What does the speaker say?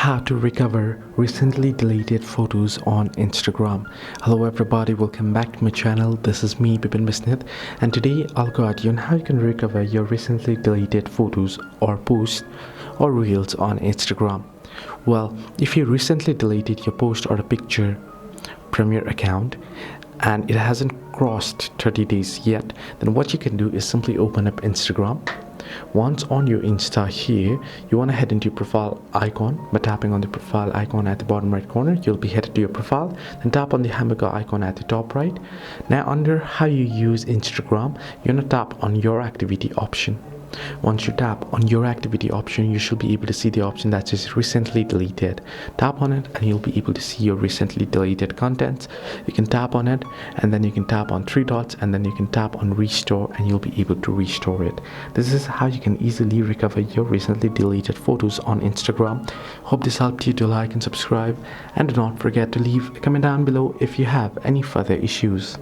How to recover recently deleted photos on Instagram. Hello everybody, welcome back to my channel. This is me, Bipin Bisnith, and today I'll guide you on how you can recover your recently deleted photos or posts or reels on Instagram. Well, if you recently deleted your post or a picture from your account and it hasn't crossed 30 days yet, then what you can do is simply open up Instagram. Once on your Insta here, you want to head into your profile icon. By tapping on the profile icon at the bottom right corner, you'll be headed to your profile. Then tap on the hamburger icon at the top right. Now under how you use Instagram, you're going to tap on your activity option. Once you tap on your activity option, you should be able to see the option that says recently deleted. Tap on it and you'll be able to see your recently deleted contents. You can tap on it and then you can tap on three dots and then you can tap on restore and you'll be able to restore it. This is how you can easily recover your recently deleted photos on Instagram. Hope this helped you to like and subscribe, and do not forget to leave a comment down below if you have any further issues.